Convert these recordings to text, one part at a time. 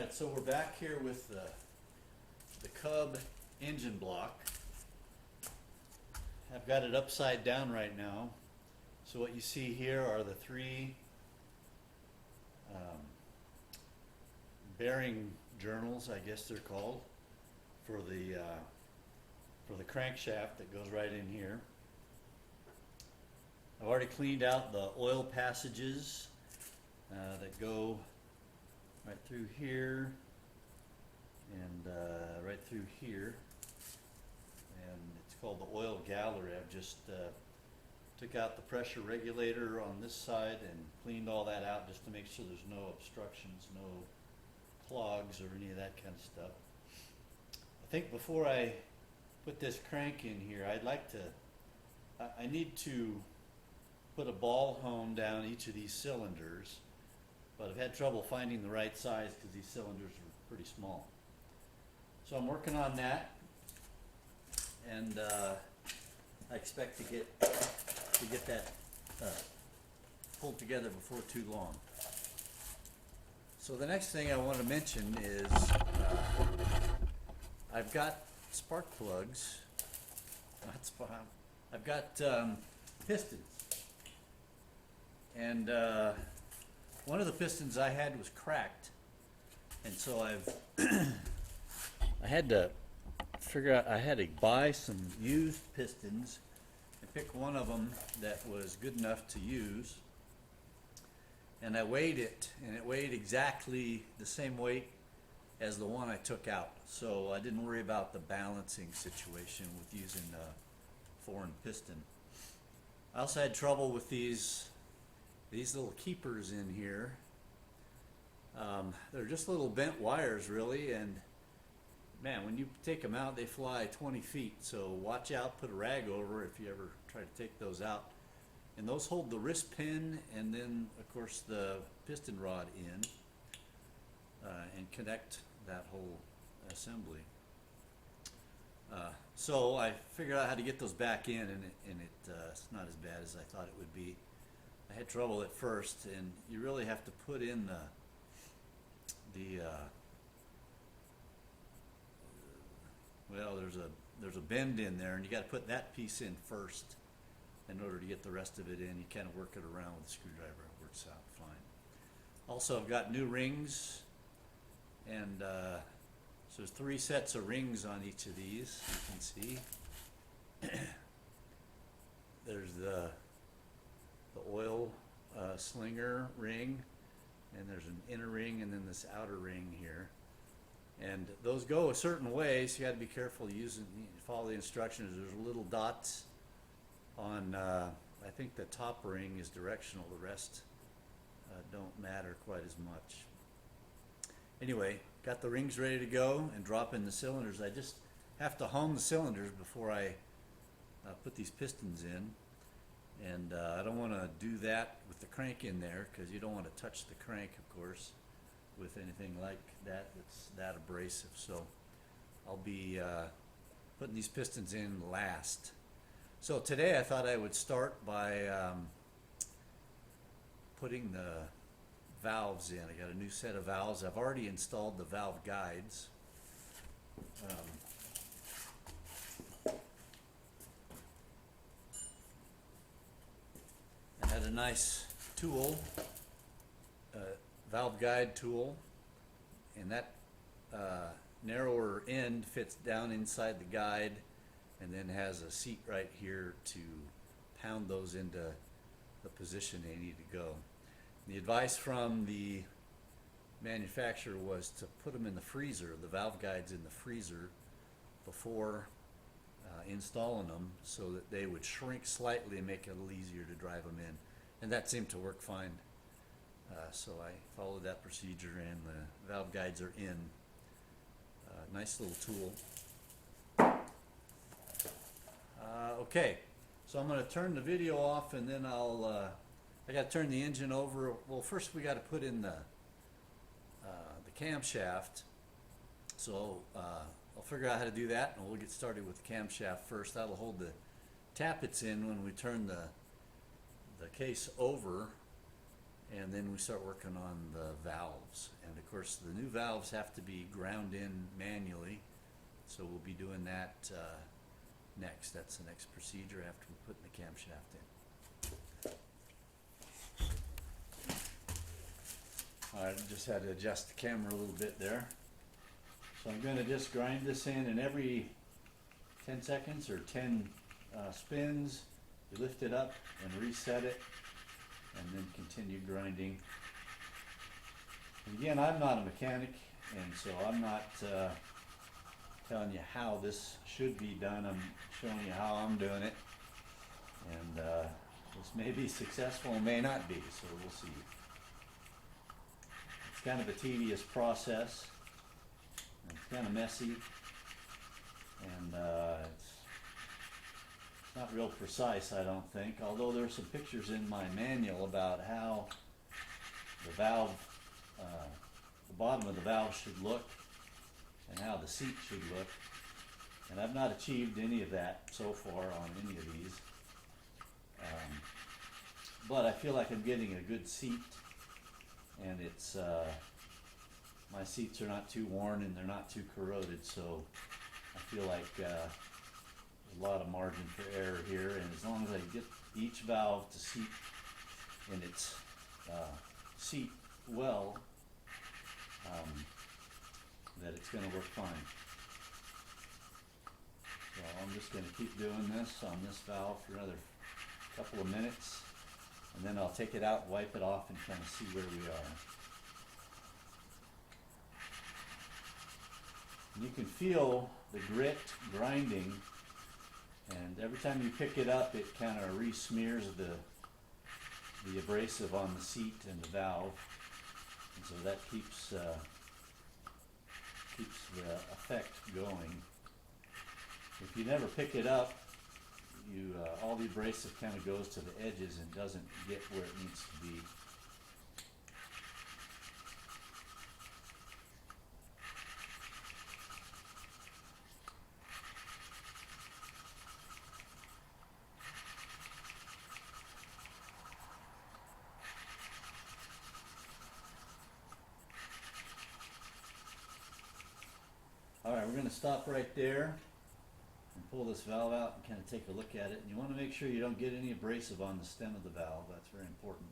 Alright, so we're back here with the Cub engine block. I've got it upside down right now. So what you see here are the three bearing journals, I guess they're called, for the crankshaft that goes right in here. I've already cleaned out the oil passages that go right through here and right through here, and it's called the oil gallery. I've just took out the pressure regulator on this side and cleaned all that out just to make sure there's no obstructions, no clogs or any of that kind of stuff. I think before I put this crank in here, I'd like to, I need to put a ball hone down each of these cylinders, but I've had trouble finding the right size because these cylinders are pretty small. So I'm working on that, and I expect to get that pulled together before too long. So the next thing I want to mention is I've got spark plugs. I've got pistons, and one of the pistons I had was cracked, and so I had to figure out, I had to buy some used pistons and pick one of them that was good enough to use. And I weighed it, and it weighed exactly the same weight as the one I took out. So I didn't worry about the balancing situation with using a foreign piston. I also had trouble with these little keepers in here. They're just little bent wires really, and man, when you take them out, they fly 20 feet. So watch out, put a rag over if you ever try to take those out. And those hold the wrist pin and then of course the piston rod in, and connect that whole assembly. So I figured out how to get those back in, and it's not as bad as I thought it would be. I had trouble at first, and you really have to put in well, there's a bend in there, and you got to put that piece in first in order to get the rest of it in. You kind of work it around with a screwdriver. It works out fine. Also, I've got new rings, and so there's 3 sets of rings on each of these. You can see there's the oil slinger ring, and there's an inner ring, and then this outer ring here. And those go a certain way, so you got to be careful follow the instructions. There's little dots on, I think the top ring is directional, the rest don't matter quite as much. Anyway, got the rings ready to go and drop in the cylinders. I just have to hone the cylinders before I put these pistons in. And I don't want to do that with the crank in there, because you don't want to touch the crank, of course, with anything like that that's that abrasive. So I'll be putting these pistons in last. So today I thought I would start by putting the valves in. I got a new set of valves. I've already installed the valve guides. I had a nice tool, valve guide tool, and that narrower end fits down inside the guide and then has a seat right here to pound those into the position they need to go. The advice from the manufacturer was to put them in the freezer, the valve guides in the freezer, before installing them, so that they would shrink slightly and make it a little easier to drive them in. And that seemed to work fine. So I followed that procedure, and the valve guides are in. Nice little tool. Okay, so I'm going to turn the video off, and then I got to turn the engine over. Well, first we got to put in the camshaft. So I'll figure out how to do that, and we'll get started with the camshaft first. That'll hold the tappets in when we turn the case over, and then we start working on the valves. And of course, the new valves have to be ground in manually, so we'll be doing that next. That's the next procedure after we put the camshaft in. I just had to adjust the camera a little bit there. So I'm going to just grind this in, and every 10 seconds or 10 spins, you lift it up and reset it, and then continue grinding. And again, I'm not a mechanic, and so I'm not telling you how this should be done. I'm showing you how I'm doing it, and this may be successful, may not be, so we'll see. It's kind of a tedious process, and it's kind of messy, and it's not real precise, I don't think, although there's some pictures in my manual about how the valve, the bottom of the valve should look and how the seat should look, and I've not achieved any of that so far on any of these, but I feel like I'm getting a good seat, and it's my seats are not too worn and they're not too corroded, so I feel like a lot of margin for error here, and as long as I get each valve to seat in its seat well, that it's going to work fine. So I'm just going to keep doing this on this valve for another couple of minutes, and then I'll take it out, wipe it off, and kind of see where we are. And you can feel the grit grinding, and every time you pick it up, it kind of re-smears the abrasive on the seat and the valve, and so that keeps the effect going. If you never pick it up, all the abrasive kind of goes to the edges and doesn't get where it needs to be. Alright, we're going to stop right there and pull this valve out and kind of take a look at it. And you want to make sure you don't get any abrasive on the stem of the valve. That's very important.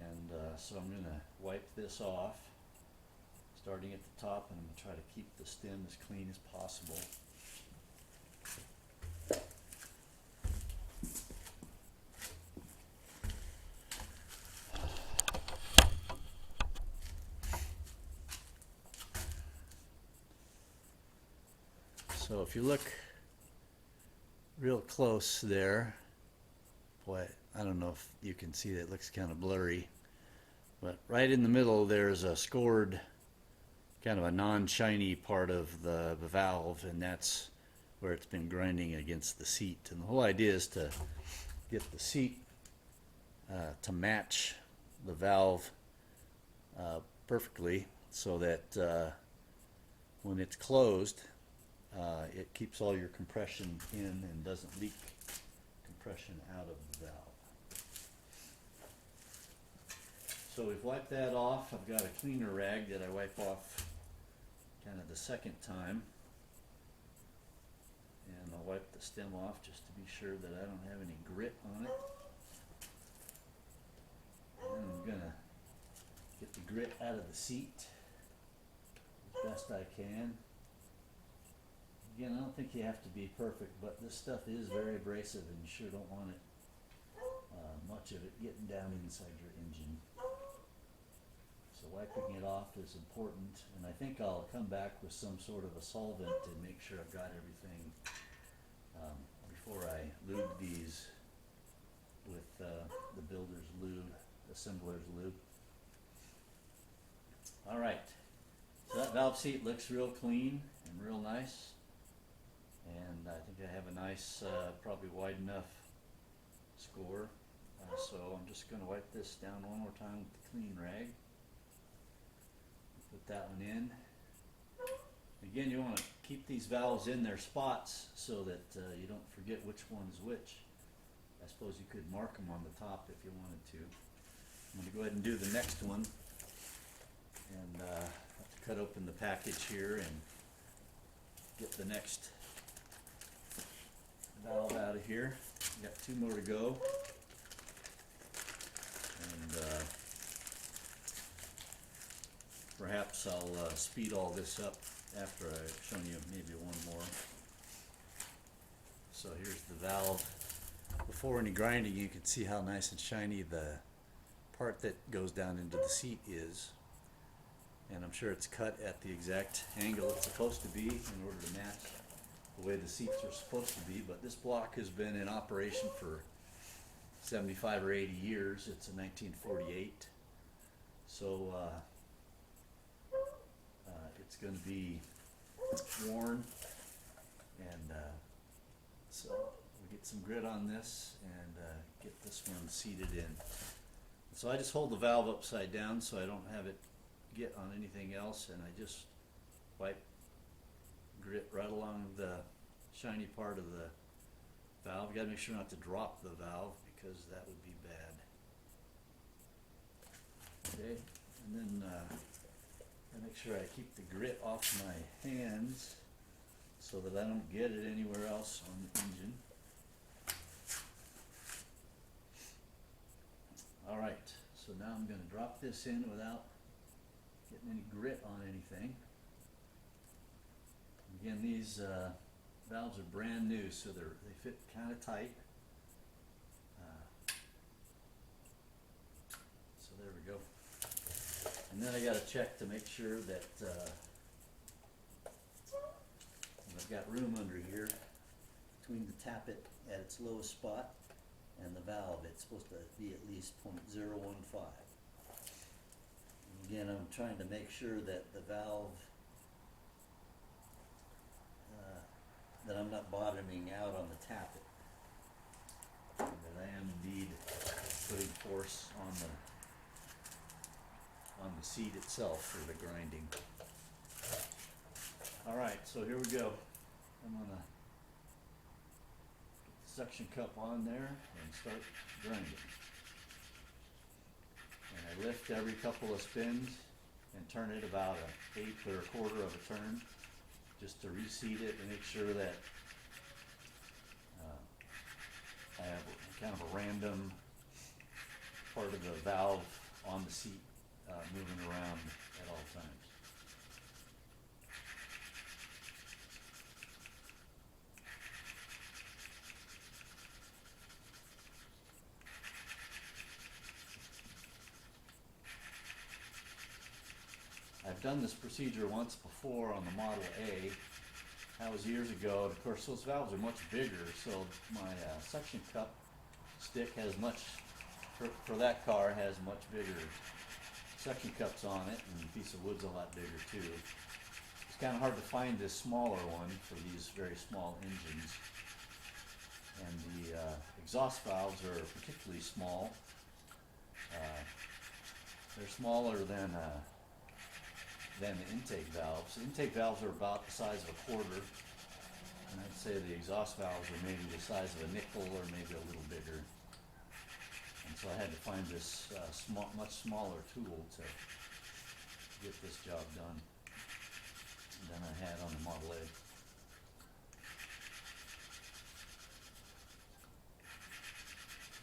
And so I'm going to wipe this off, starting at the top, and I'm going to try to keep the stem as clean as possible. So if you look real close there, boy, I don't know if you can see that, it looks kind of blurry, but right in the middle there's a scored, kind of a non-shiny part of the valve, and that's where it's been grinding against the seat. And the whole idea is to get the seat to match the valve perfectly, so that when it's closed, it keeps all your compression in and doesn't leak compression out of the valve. So we've wiped that off. I've got a cleaner rag that I wipe off kind of the second time. And I'll wipe the stem off just to be sure that I don't have any grit on it. And I'm going to get the grit out of the seat as best I can. Again, I don't think you have to be perfect, but this stuff is very abrasive, and you sure don't want it, much of it getting down inside your engine. So wiping it off is important, and I think I'll come back with some sort of a solvent to make sure I've got everything before I lube these with the builder's lube, assembler's lube. Alright, so that valve seat looks real clean and real nice. And I think I have a nice, probably wide enough score. So I'm just going to wipe this down one more time with the clean rag. Put that one in. Again, you want to keep these valves in their spots so that you don't forget which one is which. I suppose you could mark them on the top if you wanted to. I'm gonna go ahead and do the next one, and have to cut open the package here and get the next valve out of here. Got 2 more to go, and perhaps I'll speed all this up after I've shown you maybe one more. So here's the valve. Before any grinding, you can see how nice and shiny the part that goes down into the seat is, and I'm sure it's cut at the exact angle it's supposed to be in order to match the way the seats are supposed to be. But this block has been in operation for 75 or 80 years. It's a 1948, so it's going to be worn, and so we'll get some grit on this and get this one seated in. So I just hold the valve upside down so I don't have it get on anything else, and I just wipe grit right along the shiny part of the valve. You gotta make sure not to drop the valve because that would be bad. Okay, and then I make sure I keep the grit off my hands so that I don't get it anywhere else on the engine. Alright, so now I'm going to drop this in without getting any grit on anything. Again, these valves are brand new, so they fit kind of tight. So there we go. And then I got to check to make sure that I've got room under here between the tappet at its lowest spot and the valve. It's supposed to be at least 0.015. Again, I'm trying to make sure that the valve, that I'm not bottoming out on the tappet, and that I am indeed putting force on the seat itself for the grinding. Alright, so here we go. I'm going to get the suction cup on there and start grinding. And I lift every couple of spins and turn it about an eighth or a quarter of a turn just to reseat it and make sure that I have kind of a random part of the valve on the seat moving around at all times. I've done this procedure once before on the Model A. That was years ago, and of course those valves are much bigger, so my suction cup stick has much, for that car, has much bigger suction cups on it, and the piece of wood's a lot bigger too. It's kind of hard to find this smaller one for these very small engines. And the exhaust valves are particularly small. They're smaller than the intake valves. The intake valves are about the size of a quarter, and I'd say the exhaust valves are maybe the size of a nickel or maybe a little bigger. And so I had to find this much smaller tool to get this job done than I had on the Model A.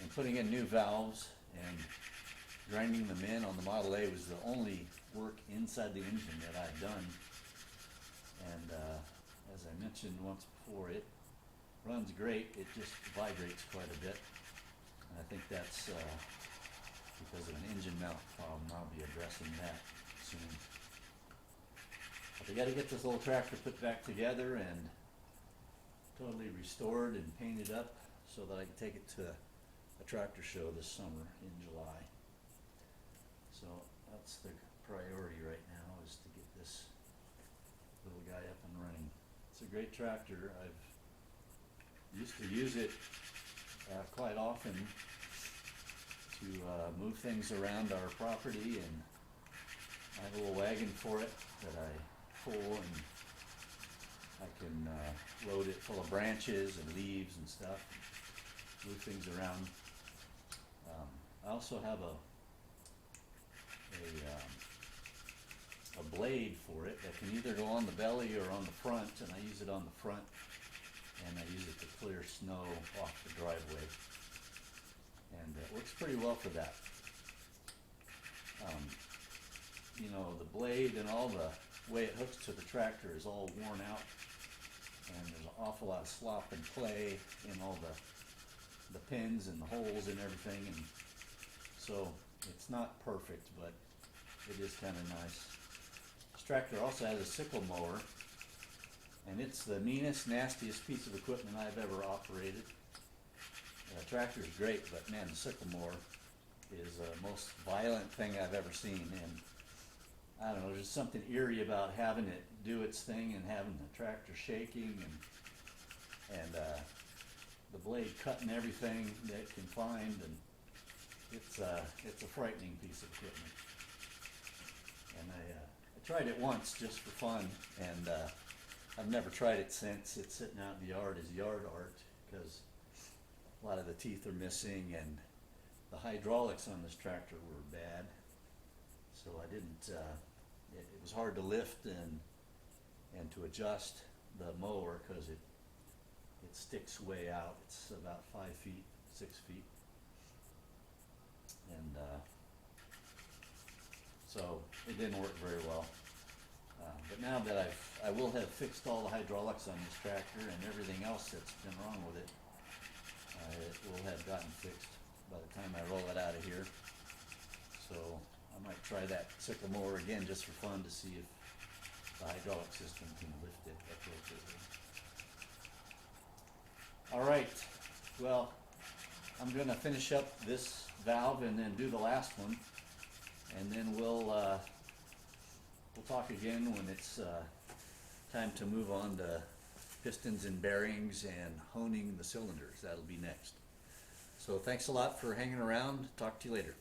And putting in new valves and grinding them in on the Model A was the only work inside the engine that I've done. And as I mentioned once before, it runs great, it just vibrates quite a bit. And I think that's because of an engine mount problem. I'll be addressing that soon. But they got to get this little tractor put back together and totally restored and painted up so that I can take it to a tractor show this summer in July. So that's the priority right now, is to get this little guy up and running. It's a great tractor. I've used to use it quite often to move things around our property, and I have a little wagon for it that I pull, and I can load it full of branches and leaves and stuff, move things around. I also have a blade for it that can either go on the belly or on the front, and I use it on the front, and I use it to clear snow off the driveway, and it works pretty well for that. You know, the blade and all the way it hooks to the tractor is all worn out, and there's an awful lot of slop and clay in all the pins and the holes and everything, and so it's not perfect, but it is kind of nice. This tractor also has a sickle mower, and it's the meanest, nastiest piece of equipment I've ever operated. The tractor's great, but man, the sickle mower is the most violent thing I've ever seen, and I don't know, there's something eerie about having it do its thing and having the tractor shaking and the blade cutting everything that it can find, and it's a frightening piece of equipment. And I tried it once just for fun, and I've never tried it since. It's sitting out in the yard as yard art because a lot of the teeth are missing, and the hydraulics on this tractor were bad, so I didn't. It was hard to lift and to adjust the mower because it sticks way out. It's about 5 feet, 6 feet, and so it didn't work very well. But now that I will have fixed all the hydraulics on this tractor and everything else that's been wrong with it, it will have gotten fixed by the time I roll it out of here. So I might try that sickle mower again just for fun to see if the hydraulic system can lift it appropriately. All right, well, I'm gonna finish up this valve and then do the last one, and then we'll talk again when it's time to move on to pistons and bearings and honing the cylinders. That'll be next. So thanks a lot for hanging around. Talk to you later.